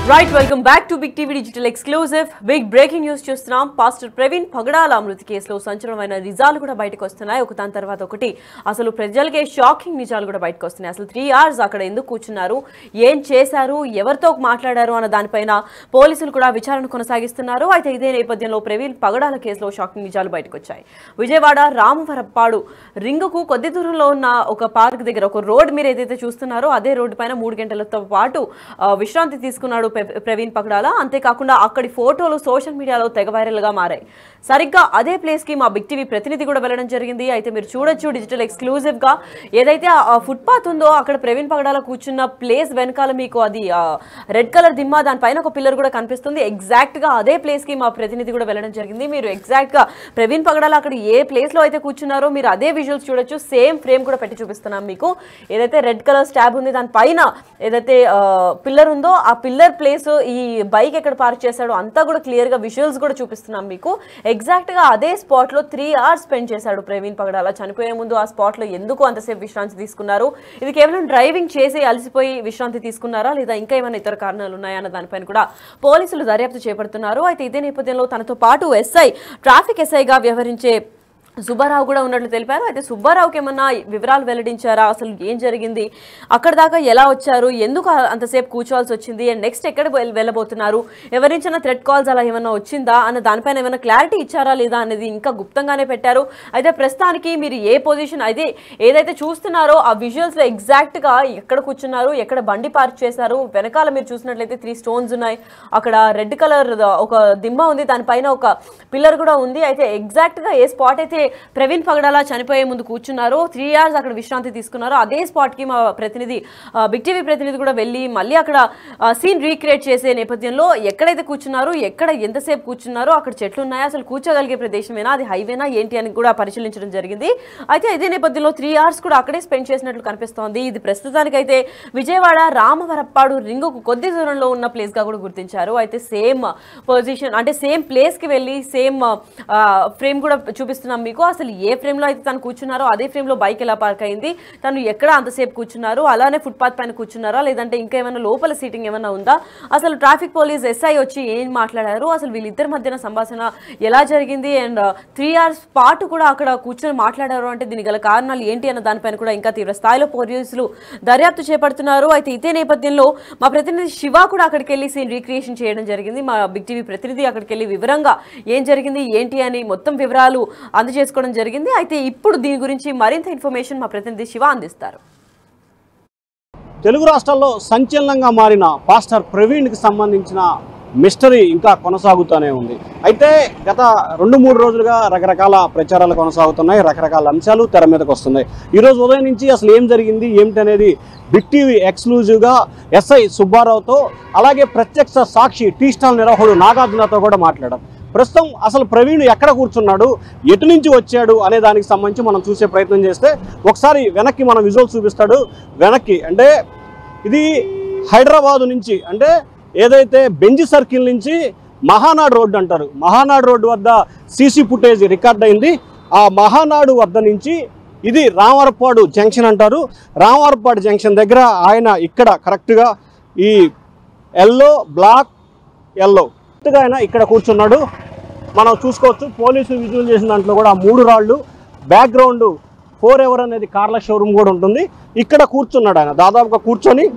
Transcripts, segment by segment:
Right, welcome back to Big TV Digital Exclusive. Big breaking news చూస్తున్నాం. Pastor Praveen పగడాల మృతి కేసులో సంచలనమైన నిజాలు కూడా బయటకు వస్తున్నాయి. ఒకదాని తర్వాత ఒకటి అసలు ప్రజలకే షాకింగ్ నిజాలు కూడా బయటకు వస్తున్నాయి. అసలు 3 hours అక్కడ ఎందుకు కూర్చున్నారు, ఏం చేశారు, ఎవరితో మాట్లాడారు అన్న దానిపైన పోలీసులు కూడా విచారణ కొనసాగిస్తున్నారు. అయితే ఇదే నేపథ్యంలో ప్రవీణ్ పగడాల కేసులో షాకింగ్ నిజాలు బయటకు వచ్చాయి. విజయవాడ రామవరప్పాడు రింగుకు కొద్ది దూరంలో ఉన్న ఒక పార్క్ దగ్గర ఒక రోడ్ మీరు ఏదైతే చూస్తున్నారో అదే రోడ్డు పైన 3 గంటలతో పాటు విశ్రాంతి తీసుకున్నాడు ప్రవీణ్ పగడాల. అంతేకాకుండా అక్కడి ఫోటోలు సోషల్ మీడియాలో తెగ వైరల్ గా మారాయి. సరిగ్గా అదే ప్లేస్ కి మా బిగ్ టీవీ ప్రతినిధి కూడా వెళ్ళడం జరిగింది. అయితే మీరు చూడొచ్చు డిజిటల్ ఎక్స్క్లూజివ్ గా ఏదైతే ఆ ఫుట్పాత్ ఉందో అక్కడ ప్రవీణ్ పగడాల కూర్చున్న ప్లేస్ వెనకాల మీకు అది రెడ్ కలర్ దిమ్మ, దానిపైన ఒక పిల్లర్ కూడా కనిపిస్తుంది. ఎగ్జాక్ట్ గా అదే ప్లేస్ కి మా ప్రతినిధి కూడా వెళ్ళడం జరిగింది. మీరు ఎగ్జాక్ట్ గా ప్రవీణ్ పగడాల అక్కడ ఏ ప్లేస్ లో అయితే కూర్చున్నారో మీరు అదే విజువల్స్ చూడొచ్చు. సేమ్ ఫ్రేమ్ కూడా పెట్టి చూపిస్తున్నాం మీకు. ఏదైతే రెడ్ కలర్ స్టాబ్ ఉంది దానిపైన ఏదైతే పిల్లర్ ఉందో ఆ పిల్లర్ ప్లేస్, ఈ బైక్ ఎక్కడ పార్క్ చేశాడో అంతా కూడా క్లియర్ గా విజువల్స్ కూడా చూపిస్తున్నాం మీకు. ఎగ్జాక్ట్ గా అదే స్పాట్ లో 3 hours స్పెండ్ చేశాడు ప్రవీణ్ పగడాల. చనిపోయే ముందు ఆ స్పాట్ లో ఎందుకు అంతసేపు విశ్రాంతి తీసుకున్నారు, ఇది కేవలం డ్రైవింగ్ చేసి అలసిపోయి విశ్రాంతి తీసుకున్నారా లేదా ఇంకా ఏమైనా ఇతర కారణాలు ఉన్నాయా అన్న దానిపైన కూడా పోలీసులు దర్యాప్తు చేపడుతున్నారు. అయితే ఇదే నేపథ్యంలో తనతో పాటు ట్రాఫిక్ ఎస్ఐగా వ్యవహరించే సుబ్బారావు కూడా ఉన్నట్లు తెలిపారు. అయితే సుబ్బారావుకి ఏమన్నా వివరాలు వెల్లడించారా, అసలు ఏం జరిగింది, అక్కడ దాకా ఎలా వచ్చారు, ఎందుకు అంతసేపు కూర్చోవాల్సి వచ్చింది, అండ్ నెక్స్ట్ ఎక్కడ వెళ్ళబోతున్నారు, ఎవరించిన థ్రెట్ కాల్స్ అలా ఏమన్నా వచ్చిందా అన్న దానిపైన ఏమైనా క్లారిటీ ఇచ్చారా లేదా అనేది ఇంకా గుప్తంగానే పెట్టారు. అయితే ప్రస్తుతానికి మీరు ఏ పొజిషన్ అయితే ఏదైతే చూస్తున్నారో ఆ విజువల్స్ లో ఎగ్జాక్ట్ గా ఎక్కడ కూర్చున్నారు, ఎక్కడ బండి పార్క్ చేశారు, వెనకాల మీరు చూసినట్లయితే 3 stones ఉన్నాయి, అక్కడ రెడ్ కలర్ ఒక దిమ్మ ఉంది, దానిపైన ఒక పిల్లర్ కూడా ఉంది. అయితే ఎగ్జాక్ట్ గా ఏ స్పాట్ అయితే ప్రవీణ్ పగడాల చనిపోయే ముందు కూర్చున్నారు, 3 hours అక్కడ విశ్రాంతి తీసుకున్నారు, అదే స్పాట్ కి మా ప్రతినిధి బిగ్ టీవీ ప్రతినిధి కూడా వెళ్ళి మళ్ళీ అక్కడ సీన్ రీక్రియేట్ చేసే నేపథ్యంలో ఎక్కడైతే కూర్చున్నారు, ఎక్కడ ఎంతసేపు కూర్చున్నారో, అక్కడ చెట్లు ఉన్నాయా, అసలు కూర్చోగలిగే ప్రదేశమేనా, అది హైవేనా ఏంటి అని కూడా పరిశీలించడం జరిగింది. అయితే ఇదే నేపథ్యంలో 3 hours కూడా అక్కడే స్పెండ్ చేసినట్లు కనిపిస్తోంది. ఇది ప్రస్తుతానికైతే విజయవాడ రామవరప్పాడు రింగుకు కొద్ది దూరంలో ఉన్న ప్లేస్ గా కూడా గుర్తించారు. అయితే సేమ్ పొజిషన్ అంటే సేమ్ ప్లేస్ కి వెళ్ళి సేమ్ ఫ్రేమ్ కూడా చూపిస్తున్నాం మీకు. అసలు ఏ ఫ్రేమ్ లో అయితే తను కూర్చున్నారో అదే ఫ్రేమ్ లో బైక్ ఎలా పార్క్ అయింది, తను ఎక్కడ అంతసేపు కూర్చున్నారు, అలానే ఫుట్పాత్ పైన కూర్చున్నారా లేదంటే ఇంకా ఏమైనా లోపల సీటింగ్ ఏమైనా ఉందా, అసలు ట్రాఫిక్ పోలీస్ ఎస్ఐ వచ్చి ఏం మాట్లాడారు, అసలు వీళ్ళిద్దరి మధ్యన సంభాషణ ఎలా జరిగింది, అండ్ 3 hours పాటు కూడా అక్కడ కూర్చొని మాట్లాడారు అంటే దీనికి గల కారణాలు ఏంటి అన్న దానిపైన కూడా ఇంకా తీవ్ర స్థాయిలో పోలీసులు దర్యాప్తు చేపడుతున్నారు. అయితే ఇదే నేపథ్యంలో మా ప్రతినిధి శివ కూడా అక్కడికి వెళ్ళి సీన్ రీక్రియేషన్ చేయడం జరిగింది. మా బిగ్ టీవీ ప్రతినిధి అక్కడికి వెళ్ళి వివరంగా ఏం జరిగింది ఏంటి అని మొత్తం వివరాలు అందజేసుకోవడం జరిగింది. అయితే ఇప్పుడు దీని గురించి మరింత ఇన్ఫర్మేషన్ మా ప్రతినిధి శివ అందిస్తారు. తెలుగు రాష్ట్రాల్లో సంచలనంగా మారిన పాస్టర్ ప్రవీణ్కి సంబంధించిన మిస్టరీ ఇంకా కొనసాగుతూనే ఉంది. అయితే గత 2-3 రోజులుగా రకరకాల ప్రచారాలు కొనసాగుతున్నాయి, రకరకాల అంశాలు తెర మీదకి వస్తున్నాయి. ఈరోజు ఉదయం నుంచి అసలు ఏం జరిగింది ఏమిటి అనేది బిగ్ టీవీ ఎక్స్క్లూజివ్గా ఎస్ఐ సుబ్బారావుతో అలాగే ప్రత్యక్ష సాక్షి టీ స్టాల్ నిర్వాహకుడు నాగార్జునతో కూడా మాట్లాడారు. ప్రస్తుతం అసలు ప్రవీణ్ ఎక్కడ కూర్చున్నాడు, ఎటు నుంచి వచ్చాడు అనే దానికి సంబంధించి మనం చూసే ప్రయత్నం చేస్తే ఒకసారి వెనక్కి మనం విజువల్స్ చూపిస్తాడు. వెనక్కి అంటే ఇది హైదరాబాదు నుంచి, అంటే ఏదైతే బెంజి సర్కిల్ నుంచి మహానాడు రోడ్డు అంటారు, మహానాడు రోడ్డు వద్ద సీసీ ఫుటేజ్ రికార్డ్ అయింది. ఆ మహానాడు వద్ద నుంచి ఇది రామవరప్పాడు జంక్షన్ అంటారు. రామవరప్పాడు జంక్షన్ దగ్గర ఆయన ఇక్కడ కరెక్ట్గా ఈ బ్లాక్ ఎల్లో ఆయన ఇక్కడ కూర్చున్నాడు. మనం చూసుకోవచ్చు పోలీసులు విజువల్ చేసిన దాంట్లో కూడా 3 రాళ్ళు, బ్యాక్గ్రౌండ్ 4 అనేది కార్ల షోరూమ్ కూడా ఉంటుంది. ఇక్కడ కూర్చున్నాడు ఆయన, దాదాపుగా కూర్చొని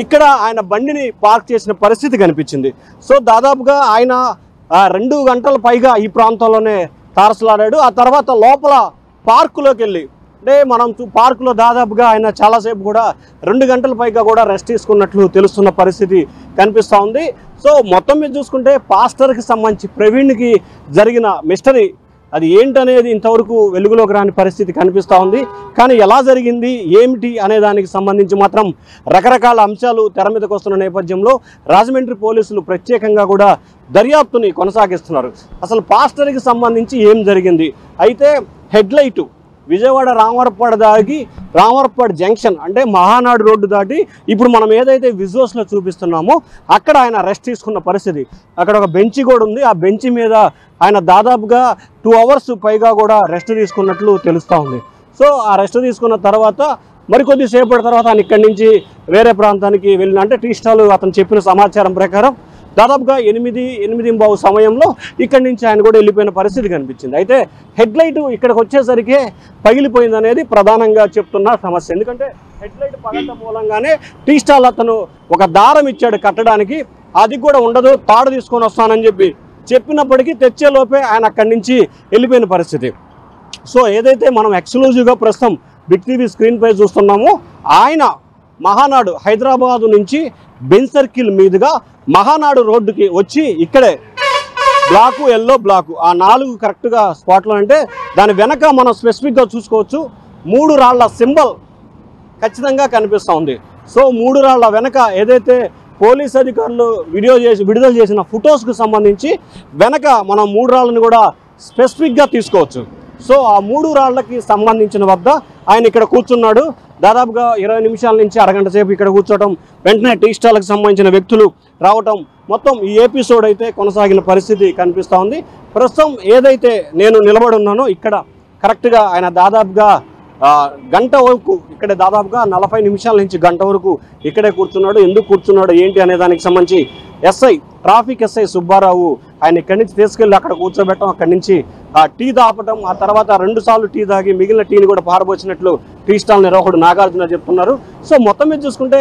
ఇక్కడ ఆయన బండిని పార్క్ చేసిన పరిస్థితి కనిపించింది. సో దాదాపుగా ఆయన 2 గంటల పైగా ఈ ప్రాంతంలోనే తారసలాడాడు. ఆ తర్వాత లోపల పార్కులోకి వెళ్ళి, అంటే మనం పార్కులో దాదాపుగా ఆయన చాలాసేపు కూడా 2 గంటల పైగా కూడా రెస్ట్ తీసుకున్నట్లు తెలుస్తున్న పరిస్థితి కనిపిస్తూ ఉంది. సో మొత్తం మీద చూసుకుంటే పాస్టర్కి సంబంధించి ప్రవీణ్కి జరిగిన మిస్టరీ అది ఏంటనేది ఇంతవరకు వెలుగులోకి రాని పరిస్థితి కనిపిస్తూ ఉంది. కానీ ఎలా జరిగింది ఏమిటి అనే దానికి సంబంధించి మాత్రం రకరకాల అంశాలు తెర మీదకి వస్తున్న నేపథ్యంలో రాజమండ్రి పోలీసులు ప్రత్యేకంగా కూడా దర్యాప్తుని కొనసాగిస్తున్నారు. అసలు పాస్టర్కి సంబంధించి ఏం జరిగింది, అయితే హెడ్లైటు విజయవాడ రామవరప్పాడు జంక్షన్ అంటే మహానాడు రోడ్డు దాటి ఇప్పుడు మనం ఏదైతే విజువల్స్లో చూపిస్తున్నామో అక్కడ ఆయన రెస్ట్ తీసుకున్న పరిస్థితి. అక్కడ ఒక బెంచి కూడా ఉంది, ఆ బెంచి మీద ఆయన దాదాపుగా 2 hours పైగా కూడా రెస్ట్ తీసుకున్నట్లు తెలుస్తూ ఉంది. సో ఆ రెస్ట్ తీసుకున్న తర్వాత మరికొద్ది సేపటి తర్వాత ఆయన ఇక్కడి నుంచి వేరే ప్రాంతానికి వెళ్ళిన అంటే టీ స్టాల్ అతను చెప్పిన సమాచారం ప్రకారం దాదాపుగా 8:15 సమయంలో ఇక్కడి నుంచి ఆయన కూడా వెళ్ళిపోయిన పరిస్థితి కనిపించింది. అయితే హెడ్లైట్ ఇక్కడికి వచ్చేసరికి పగిలిపోయింది అనేది ప్రధానంగా చెప్తున్న సమస్య. ఎందుకంటే హెడ్లైట్ పగలటం మూలంగానే టీ స్టాల్ అతను ఒక దారం ఇచ్చాడు కట్టడానికి, అది కూడా ఉండదు, తాడు తీసుకొని వస్తానని చెప్పినప్పటికీ తెచ్చేలోపే ఆయన అక్కడి నుంచి వెళ్ళిపోయిన పరిస్థితి. సో ఏదైతే మనం ఎక్స్క్లూజివ్గా ప్రస్తుతం బిగ్ టీవీ స్క్రీన్ పై చూస్తున్నామో ఆయన మహానాడు హైదరాబాదు నుంచి బెంజ్ సర్కిల్ మీదుగా మహానాడు రోడ్డుకి వచ్చి ఇక్కడే బ్లాకు ఎల్లో బ్లాకు ఆ 4 కరెక్ట్గా స్పాట్లో అంటే దాని వెనక మనం స్పెసిఫిక్గా చూసుకోవచ్చు 3 రాళ్ల సింబల్ ఖచ్చితంగా కనిపిస్తూ ఉంది. సో 3 రాళ్ల వెనక ఏదైతే పోలీస్ అధికారులు విడుదల చేసిన ఫొటోస్కి సంబంధించి వెనక మనం 3 రాళ్ళని కూడా స్పెసిఫిక్గా తీసుకోవచ్చు. సో ఆ 3 రాళ్లకి సంబంధించిన వద్ద ఆయన ఇక్కడ కూర్చున్నాడు. దాదాపుగా 20 నిమిషాల నుంచి అరగంట సేపు ఇక్కడ కూర్చోవడం, వెంటనే టీ స్టాల్కి సంబంధించిన వ్యక్తులు రావటం, మొత్తం ఈ ఎపిసోడ్ అయితే కొనసాగిన పరిస్థితి కనిపిస్తూ ఉంది. ప్రస్తుతం ఏదైతే నేను నిలబడి ఉన్నానో ఇక్కడ కరెక్ట్గా ఆయన దాదాపుగా గంట వరకు ఇక్కడే దాదాపుగా 40 నిమిషాల నుంచి గంట వరకు ఇక్కడే కూర్చున్నాడు. ఎందుకు కూర్చున్నాడు ఏంటి అనే దానికి సంబంధించి ట్రాఫిక్ ఎస్ఐ సుబ్బారావు ఆయన ఇక్కడి నుంచి తీసుకెళ్ళి అక్కడ కూర్చోబెట్టడం, అక్కడి నుంచి టీ తాపటం, ఆ తర్వాత 2 సార్లు టీ తాగి మిగిలిన టీని కూడా పారబోసినట్లు టీ స్టాల్ నిర్వాహకుడు నాగార్జున చెప్తున్నారు. సో మొత్తం మీద చూసుకుంటే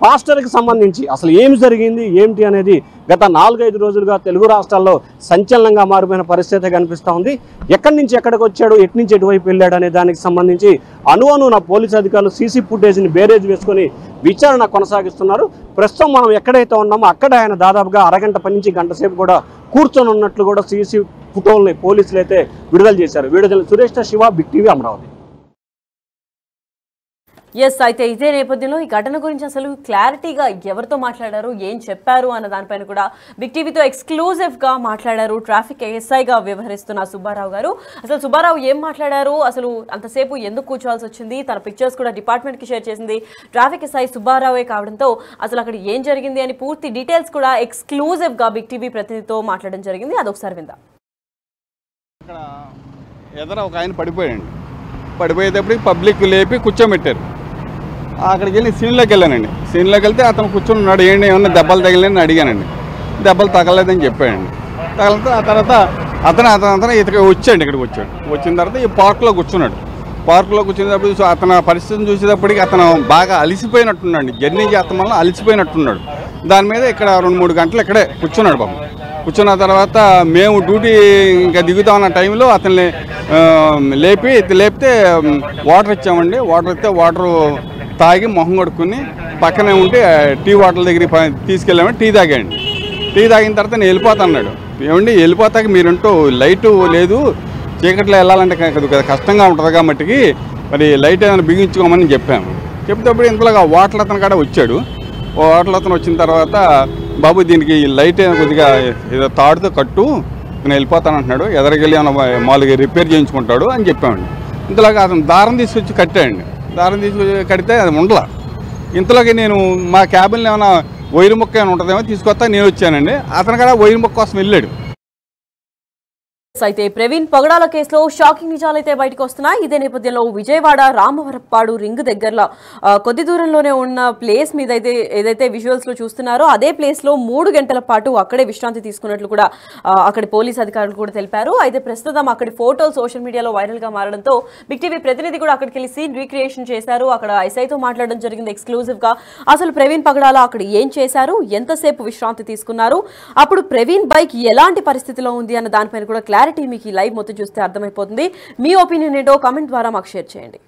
పాస్టర్కి సంబంధించి అసలు ఏమి జరిగింది ఏంటి అనేది గత 4-5 రోజులుగా తెలుగు రాష్ట్రాల్లో సంచలనంగా మారిపోయిన పరిస్థితి కనిపిస్తూ ఉంది. ఎక్కడి నుంచి ఎక్కడికి వచ్చాడు, ఎటు నుంచి ఎటువైపు వెళ్ళాడు అనే దానికి సంబంధించి అణువణువున పోలీసు అధికారులు సీసీ ఫుటేజ్ని బేరేజ్ వేసుకొని విచారణ కొనసాగిస్తున్నారు. ప్రస్తుతం మనం ఎక్కడైతే ఉన్నామో అక్కడ ఆయన దాదాపుగా అరగంట నుంచి గంట సేపు కూడా కూర్చొని ఉన్నట్లు కూడా సీసీ ఫోటోల్ని పోలీసులు అయితే విడుదల చేశారు. Video Suresh Shiva, big TV, Amaravati. అయితే ఇదే నేపథ్యంలో ఈ ఘటన గురించి అసలు క్లారిటీగా ఎవరితో మాట్లాడారు, ఏం చెప్పారు అన్న దానిపైన కూడా బిగ్ టీవీతో ఎక్స్క్లూజివ్గా మాట్లాడారు ట్రాఫిక్ ఎస్ఐగా వ్యవహరిస్తున్న సుబ్బారావు గారు. అసలు సుబ్బారావు ఏం మాట్లాడారు, అసలు అంతసేపు ఎందుకు కూర్చోవాల్సి వచ్చింది, తన పిక్చర్స్ కూడా డిపార్ట్మెంట్కి షేర్ చేసింది ట్రాఫిక్ ఎస్ఐ సుబ్బారావే కావడంతో అసలు అక్కడ ఏం జరిగింది అని పూర్తి డీటెయిల్స్ కూడా ఎక్స్క్లూజివ్గా బిగ్ టీవీ ప్రతినిధితో మాట్లాడడం జరిగింది. అదొకసారి విందాం. ఇక్కడ ఎదర ఒక ఆయన పడిపోయేటప్పుడు పబ్లిక్ లేపి కూర్చోబెట్టారు. అక్కడికి వెళ్ళి సీన్లోకి వెళ్ళానండి. సీన్లోకి వెళ్తే అతను కూర్చొని ఉన్నాడు. ఏంటి ఏమన్నా దెబ్బలు తగిలేని అడిగానండి. దెబ్బలు తగలేదని చెప్పాడండి. తగిలితే ఆ తర్వాత అతను ఇతనికి వచ్చాడు. ఇక్కడికి వచ్చిన తర్వాత ఈ పార్క్లో కూర్చున్నాడు. పార్క్లో కూర్చునేటప్పుడు అతను పరిస్థితిని చూసేటప్పటికి అతను బాగా అలసిపోయినట్టున్నాడు. జర్నీ చేస్తాం వల్ల అలసిపోయినట్టున్నాడు. దాని మీద ఇక్కడ 2-3 గంటలు ఇక్కడే కూర్చున్నాడు పాపం. కూర్చున్న తర్వాత మేము డ్యూటీ ఇంకా దిగుతామన్న టైంలో అతన్ని లేపితే వాటర్ ఇచ్చామండి. వాటర్ ఇస్తే వాటర్ తాగి మొహం కొడుకుని పక్కనే ఉంటే టీ వాటర్ దగ్గరికి తీసుకెళ్ళామండి. టీ తాగాండి. టీ తాగిన తర్వాత నేను వెళ్ళిపోతాన్నాడు. ఏమండి వెళ్ళిపోతాక మీరంటూ లైటు లేదు, చీకట్లో వెళ్ళాలంటే కష్టంగా ఉంటుంది కాబట్టి మరి లైట్ ఏమైనా బిగించుకోమని చెప్పాము. చెప్తేప్పుడు ఇంతలోగా వాటర్ అతను కూడా వచ్చాడు. వాటర్ అతను వచ్చిన తర్వాత బాబు దీనికి లైట్ కొద్దిగా ఏదో తాడుతో కట్టు, నేను వెళ్ళిపోతానంటున్నాడు. ఎదరికెళ్ళి ఏమైనా మామూలుగా రిపేర్ చేయించుకుంటాడు అని చెప్పామండి. ఇంతలోగా అతను దారం తీసుకొచ్చి కట్టాడండి. దారం తీసుకొచ్చి కడితే అది ఉండలా. ఇంతలోకి నేను మా క్యాబిన్లో ఏమైనా వైరు మొక్క ఏమైనా ఉంటుందేమో తీసుకొస్తా నేను వచ్చానండి. అతను కూడా వైరు మొక్క కోసం వెళ్ళాడు. అయితే ప్రవీణ్ పగడాల కేసులో షాకింగ్ నిజాలైతే బయటకు వస్తున్నాయి. ఇదే నేపథ్యంలో విజయవాడ రామవరప్పాడు రింగ్ దగ్గరలో కొద్ది దూరంలోనే ఉన్న ప్లేస్ మీద ఏదైతే విజువల్స్ లో చూస్తున్నారో అదే ప్లేస్ లో 3 గంటల పాటు అక్కడే విశ్రాంతి తీసుకున్నట్లు కూడా అక్కడి పోలీస్ అధికారులు కూడా తెలిపారు. అయితే ప్రస్తుతం అక్కడి ఫోటోలు సోషల్ మీడియాలో వైరల్ గా మారడంతో బిగ్ టీవీ ప్రతినిధి కూడా అక్కడికి వెళ్ళి సీన్ రీక్రియేషన్ చేశారు. అక్కడ ఎస్ఐతో మాట్లాడడం జరిగింది ఎక్స్క్లూజివ్ గా. అసలు ప్రవీణ్ పగడాల అక్కడ ఏం చేశారు, ఎంతసేపు విశ్రాంతి తీసుకున్నారు, అప్పుడు ప్రవీణ్ బైక్ ఎలాంటి పరిస్థితిలో ఉంది అన్న దానిపైన కూడా క్లారిటీ మీకు ఈ లైవ్ మొత్తం చూస్తే అర్థమైపోతుంది. మీ ఒపీనియన్ ఏంటో కామెంట్ ద్వారా మాకు షేర్ చేయండి.